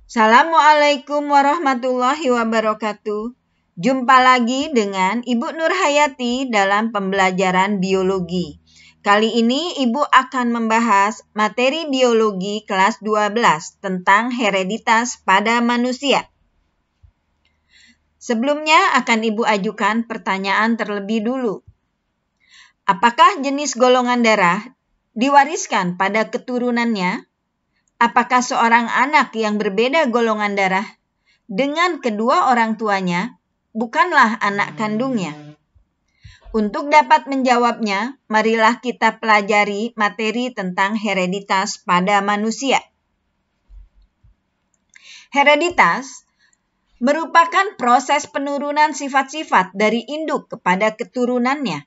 Assalamualaikum warahmatullahi wabarakatuh. Jumpa lagi dengan Ibu Nurhayati dalam pembelajaran biologi. Kali ini Ibu akan membahas materi biologi kelas 12 tentang hereditas pada manusia. Sebelumnya akan Ibu ajukan pertanyaan terlebih dulu. Apakah jenis golongan darah diwariskan pada keturunannya? Apakah seorang anak yang berbeda golongan darah dengan kedua orang tuanya bukanlah anak kandungnya? Untuk dapat menjawabnya, marilah kita pelajari materi tentang hereditas pada manusia. Hereditas merupakan proses penurunan sifat-sifat dari induk kepada keturunannya.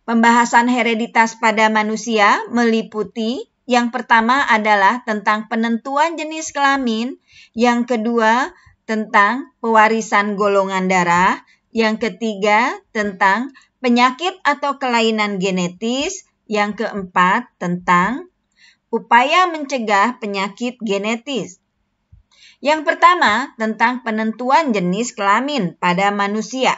Pembahasan hereditas pada manusia meliputi yang pertama adalah tentang penentuan jenis kelamin, yang kedua tentang pewarisan golongan darah, yang ketiga tentang penyakit atau kelainan genetis, yang keempat tentang upaya mencegah penyakit genetis. Yang pertama tentang penentuan jenis kelamin pada manusia.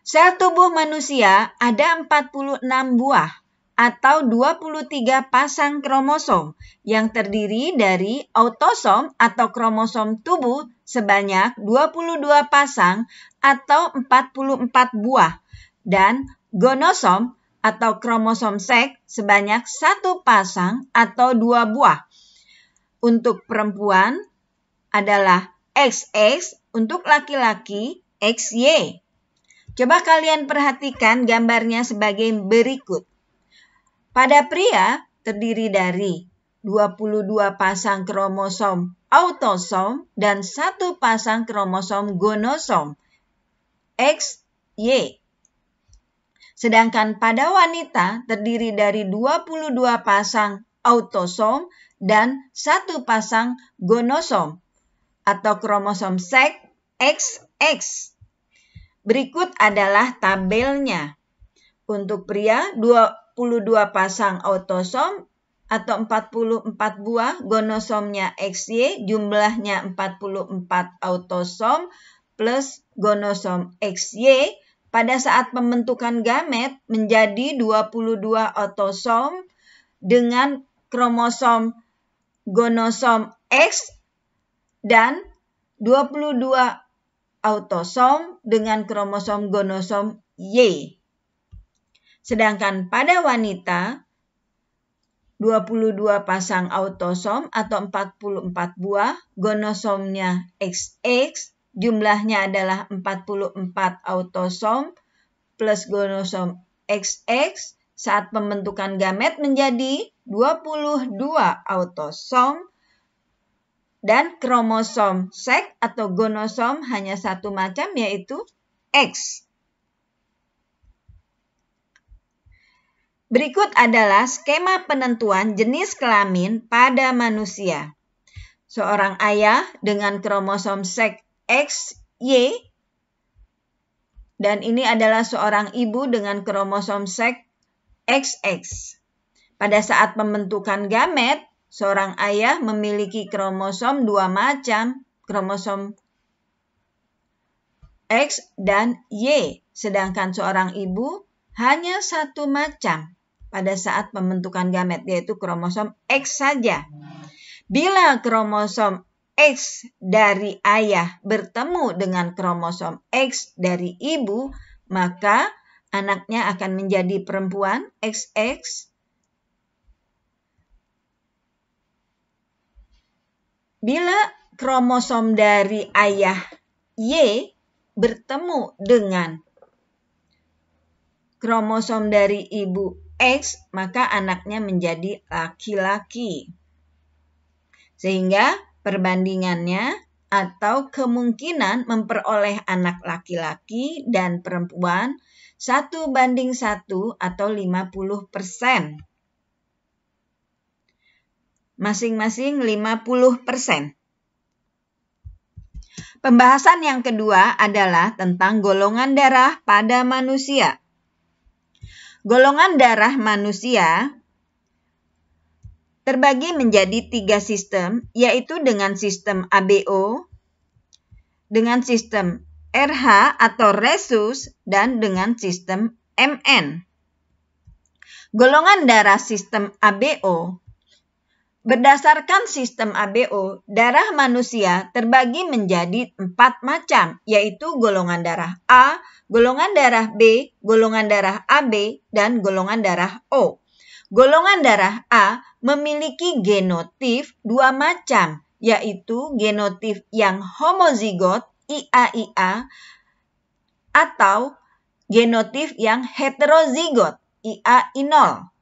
Sel tubuh manusia ada 46 buah atau 23 pasang kromosom yang terdiri dari autosom atau kromosom tubuh sebanyak 22 pasang atau 44 buah dan gonosom atau kromosom seks sebanyak 1 pasang atau 2 buah. Untuk perempuan adalah XX, untuk laki-laki XY. Coba kalian perhatikan gambarnya sebagai berikut. Pada pria terdiri dari 22 pasang kromosom autosom dan 1 pasang kromosom gonosom XY. Sedangkan pada wanita terdiri dari 22 pasang autosom dan 1 pasang gonosom atau kromosom seks XX. Berikut adalah tabelnya. Untuk pria 22 pasang autosom atau 44 buah, gonosomnya XY, jumlahnya 44 autosom plus gonosom XY. Pada saat pembentukan gamet menjadi 22 autosom dengan kromosom gonosom X dan 22 autosom dengan kromosom gonosom Y. Sedangkan pada wanita, 22 pasang autosom atau 44 buah, gonosomnya XX, jumlahnya adalah 44 autosom plus gonosom XX, saat pembentukan gamet menjadi 22 autosom dan kromosom seks atau gonosom hanya satu macam, yaitu X. Berikut adalah skema penentuan jenis kelamin pada manusia. Seorang ayah dengan kromosom seks XY dan ini adalah seorang ibu dengan kromosom seks XX. Pada saat pembentukan gamet, seorang ayah memiliki kromosom 2 macam, kromosom X dan Y, sedangkan seorang ibu hanya 1 macam pada saat pembentukan gamet, yaitu kromosom X saja. Bila kromosom X dari ayah bertemu dengan kromosom X dari ibu, maka anaknya akan menjadi perempuan XX. Bila kromosom dari ayah Y bertemu dengan kromosom dari ibu X, maka anaknya menjadi laki-laki. Sehingga perbandingannya atau kemungkinan memperoleh anak laki-laki dan perempuan 1:1 atau 50%. Masing-masing 50%. Pembahasan yang kedua adalah tentang golongan darah pada manusia. Golongan darah manusia terbagi menjadi 3 sistem, yaitu dengan sistem ABO, dengan sistem RH atau rhesus, dan dengan sistem MN. Golongan darah sistem ABO. Berdasarkan sistem ABO, darah manusia terbagi menjadi 4 macam, yaitu golongan darah A, golongan darah B, golongan darah AB, dan golongan darah O. Golongan darah A memiliki genotip 2 macam, yaitu genotip yang homozigot IAIA atau genotip yang heterozigot IAI0.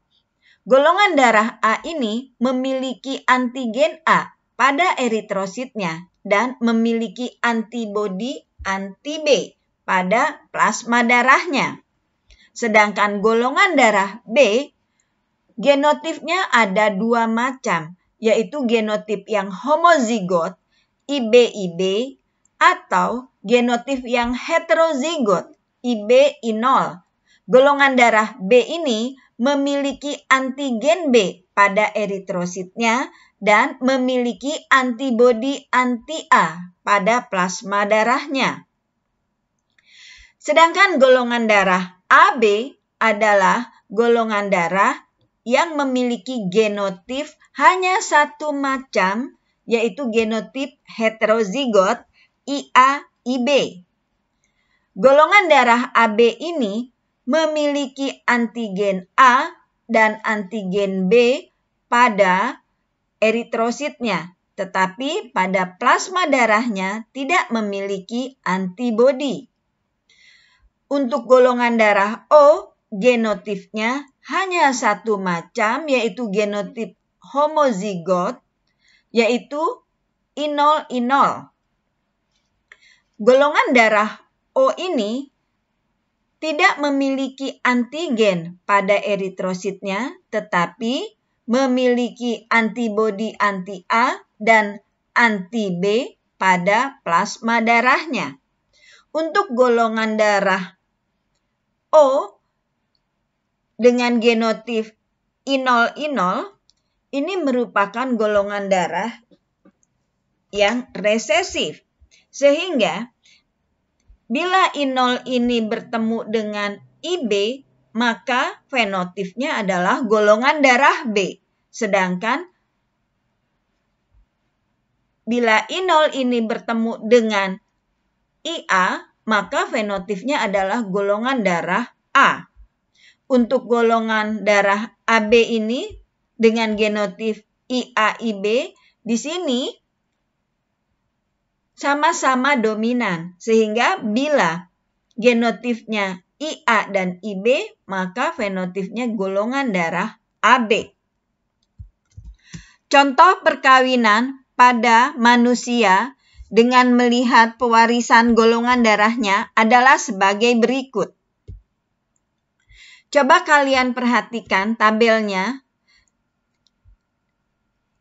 Golongan darah A ini memiliki antigen A pada eritrositnya dan memiliki antibodi anti-B pada plasma darahnya. Sedangkan golongan darah B, genotipnya ada 2 macam, yaitu genotip yang homozigot IBIB atau genotip yang heterozigot IBI0. Golongan darah B ini memiliki antigen B pada eritrositnya dan memiliki antibodi anti-A pada plasma darahnya. Sedangkan golongan darah AB adalah golongan darah yang memiliki genotip hanya 1 macam, yaitu genotip heterozigot IAIB. Golongan darah AB ini memiliki antigen A dan antigen B pada eritrositnya, tetapi pada plasma darahnya tidak memiliki antibodi. Untuk golongan darah O, genotipnya hanya 1 macam, yaitu genotip homozigot, yaitu I0I0. Golongan darah O ini tidak memiliki antigen pada eritrositnya, tetapi memiliki antibodi anti-A dan anti-B pada plasma darahnya. Untuk golongan darah O dengan genotip I0I0, ini merupakan golongan darah yang resesif, sehingga bila I0 ini bertemu dengan IB, maka fenotipnya adalah golongan darah B. Sedangkan bila I0 ini bertemu dengan IA, maka fenotipnya adalah golongan darah A. Untuk golongan darah AB ini dengan genotip IAIB, di sini sama-sama dominan, sehingga bila genotipnya IA dan IB, maka fenotipnya golongan darah AB. Contoh perkawinan pada manusia dengan melihat pewarisan golongan darahnya adalah sebagai berikut. Coba kalian perhatikan tabelnya.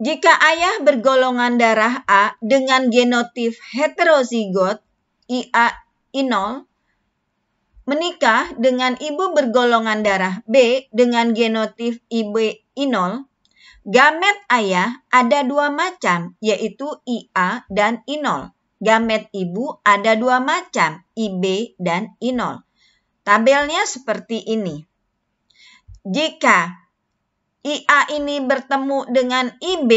Jika ayah bergolongan darah A dengan genotip heterozigot IAI0 menikah dengan ibu bergolongan darah B dengan genotip IBI0, gamet ayah ada 2 macam, yaitu IA dan I0. Gamet ibu ada 2 macam, IB dan I0. Tabelnya seperti ini. Jika IA ini bertemu dengan IB,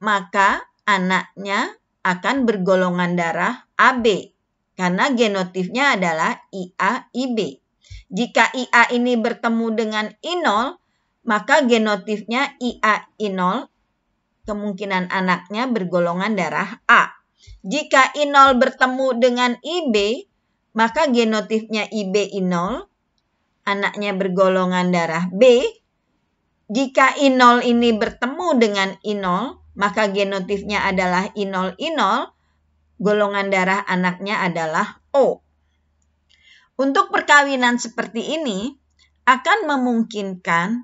maka anaknya akan bergolongan darah AB, karena genotipnya adalah IA-IB. Jika IA ini bertemu dengan I0, maka genotipnya IA-I0, kemungkinan anaknya bergolongan darah A. Jika I0 bertemu dengan IB, maka genotipnya IB-I0, anaknya bergolongan darah B. Jika I0 ini bertemu dengan I0, maka genotipnya adalah I0I0, golongan darah anaknya adalah O. Untuk perkawinan seperti ini akan memungkinkan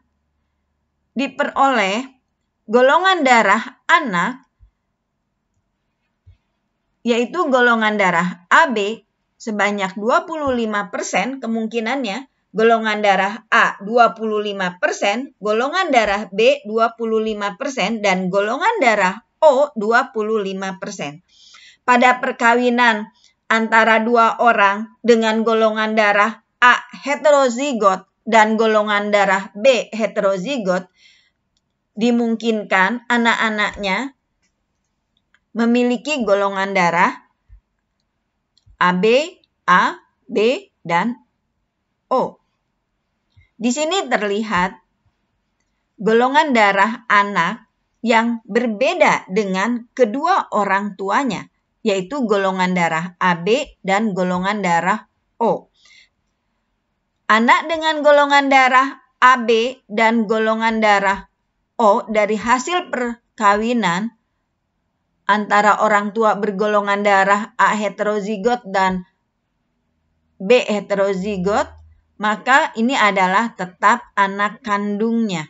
diperoleh golongan darah anak, yaitu golongan darah AB sebanyak 25% kemungkinannya golongan darah A 25%, golongan darah B 25%, dan golongan darah O 25%. Pada perkawinan antara dua orang dengan golongan darah A heterozigot dan golongan darah B heterozigot, dimungkinkan anak-anaknya memiliki golongan darah AB, A, B, dan O. Di sini terlihat golongan darah anak yang berbeda dengan kedua orang tuanya, yaitu golongan darah AB dan golongan darah O. Anak dengan golongan darah AB dan golongan darah O dari hasil perkawinan antara orang tua bergolongan darah A heterozigot dan B heterozigot, maka ini adalah tetap anak kandungnya.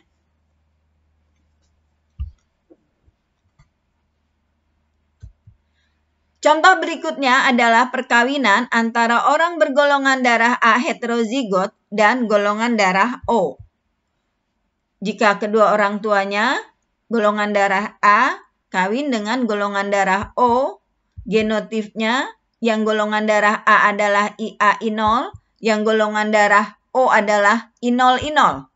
Contoh berikutnya adalah perkawinan antara orang bergolongan darah A heterozigot dan golongan darah O. Jika kedua orang tuanya golongan darah A kawin dengan golongan darah O, genotipnya yang golongan darah A adalah IA-I0, yang golongan darah O adalah I0-I0.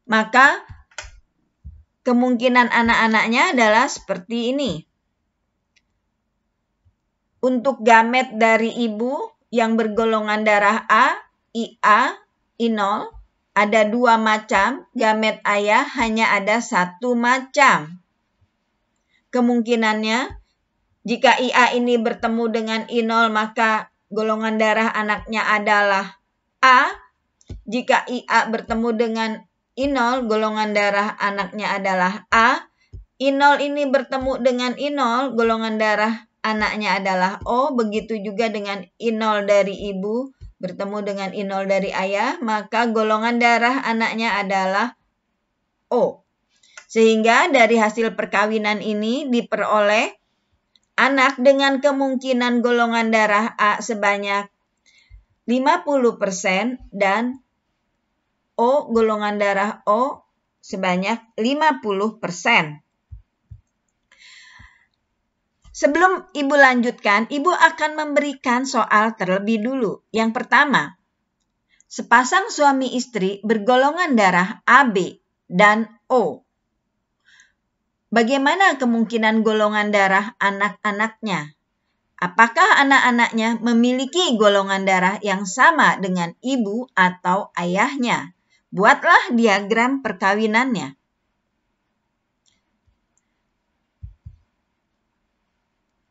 Maka kemungkinan anak-anaknya adalah seperti ini. Untuk gamet dari ibu yang bergolongan darah A, IA, I0, ada 2 macam, gamet ayah hanya ada 1 macam. Kemungkinannya, jika IA ini bertemu dengan I0, maka golongan darah anaknya adalah A. Jika IA bertemu dengan I0, golongan darah anaknya adalah A. I0 ini bertemu dengan I0, golongan darah anaknya adalah O. Begitu juga dengan I0 dari ibu bertemu dengan I0 dari ayah, maka golongan darah anaknya adalah O. Sehingga dari hasil perkawinan ini diperoleh anak dengan kemungkinan golongan darah A sebanyak 50% dan O golongan darah O sebanyak 50%. Sebelum Ibu lanjutkan, Ibu akan memberikan soal terlebih dulu. Yang pertama, sepasang suami istri bergolongan darah AB dan O. Bagaimana kemungkinan golongan darah anak-anaknya? Apakah anak-anaknya memiliki golongan darah yang sama dengan ibu atau ayahnya? Buatlah diagram perkawinannya.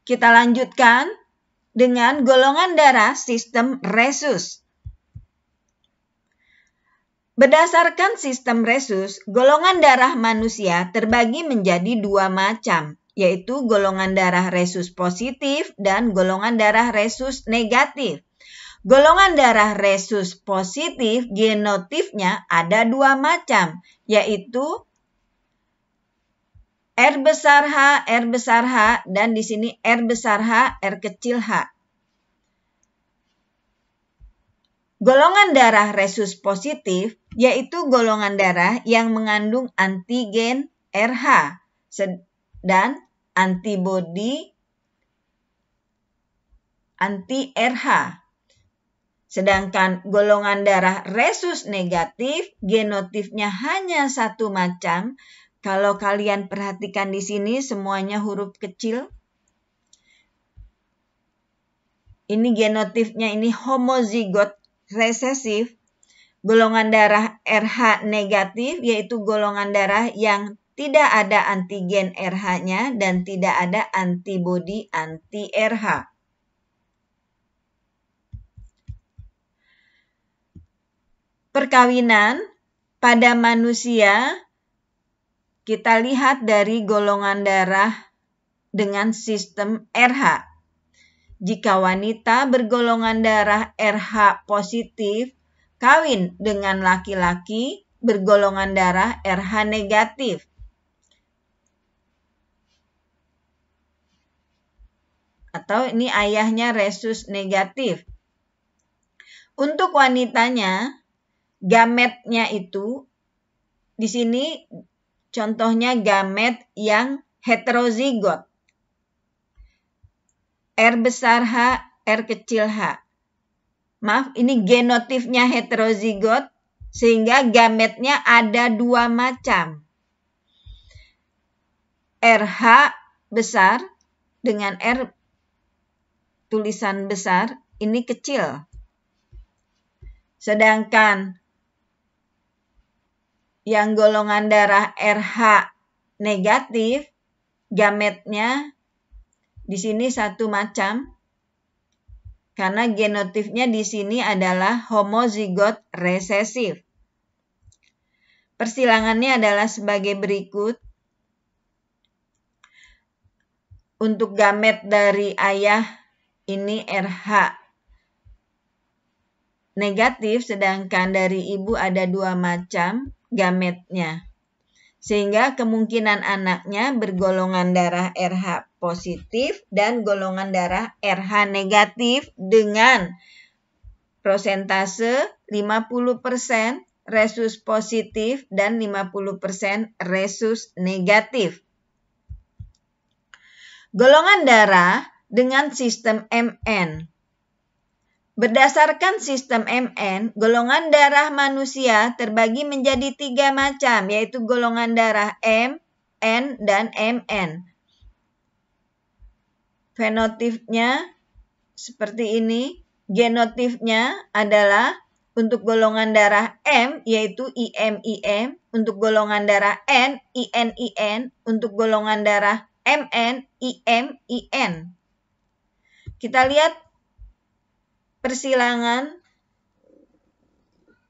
Kita lanjutkan dengan golongan darah sistem rhesus. Berdasarkan sistem rhesus, golongan darah manusia terbagi menjadi 2 macam, yaitu golongan darah rhesus positif dan golongan darah rhesus negatif. Golongan darah rhesus positif genotipnya ada 2 macam, yaitu R besar H, dan di sini R besar H, R kecil H. Golongan darah rhesus positif yaitu golongan darah yang mengandung antigen RH dan antibodi anti-RH. Sedangkan golongan darah rhesus negatif genotipnya hanya 1 macam. Kalau kalian perhatikan di sini semuanya huruf kecil. Ini genotipnya ini homozigot resesif. Golongan darah RH negatif yaitu golongan darah yang tidak ada antigen RH-nya dan tidak ada antibodi anti-RH. Perkawinan pada manusia kita lihat dari golongan darah dengan sistem RH. Jika wanita bergolongan darah RH positif, kawin dengan laki-laki bergolongan darah RH negatif. Atau ini ayahnya rhesus negatif. Untuk wanitanya, gametnya itu di sini contohnya gamet yang heterozigot. R besar H, R kecil H. Maaf, ini genotipnya heterozigot sehingga gametnya ada 2 macam. RH besar dengan R tulisan besar, ini kecil. Sedangkan yang golongan darah RH negatif, gametnya di sini 1 macam, karena genotipnya di sini adalah homozigot resesif. Persilangannya adalah sebagai berikut. Untuk gamet dari ayah ini RH negatif, sedangkan dari ibu ada 2 macam gametnya. Sehingga kemungkinan anaknya bergolongan darah RH positif dan golongan darah RH negatif dengan prosentase 50% resus positif dan 50% resus negatif. Golongan darah dengan sistem MN. Berdasarkan sistem MN, golongan darah manusia terbagi menjadi 3 macam, yaitu golongan darah M, N, dan MN. Fenotipnya seperti ini. Genotipnya adalah untuk golongan darah M, yaitu IM-IM. Untuk golongan darah N, IN-IN. Untuk golongan darah MN, IM-IN. Kita lihat persilangan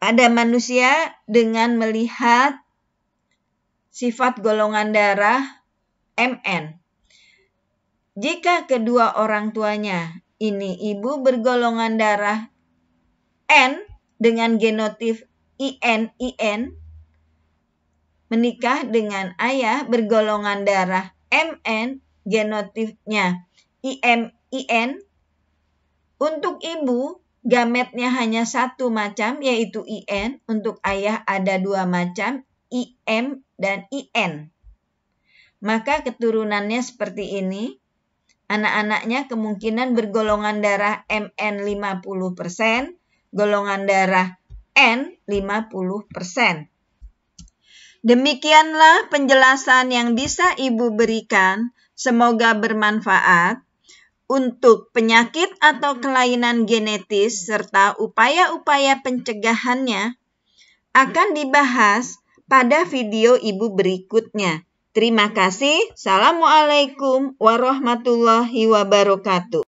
pada manusia dengan melihat sifat golongan darah MN. Jika kedua orang tuanya ini ibu bergolongan darah N dengan genotip IN-IN, menikah dengan ayah bergolongan darah MN, genotipnya IM-IN. Untuk ibu, gametnya hanya 1 macam, yaitu IN. Untuk ayah ada 2 macam, IM dan IN. Maka keturunannya seperti ini. Anak-anaknya kemungkinan bergolongan darah MN 50%, golongan darah N 50%. Demikianlah penjelasan yang bisa Ibu berikan. Semoga bermanfaat. Untuk penyakit atau kelainan genetis serta upaya-upaya pencegahannya akan dibahas pada video Ibu berikutnya. Terima kasih. Assalamualaikum warahmatullahi wabarakatuh.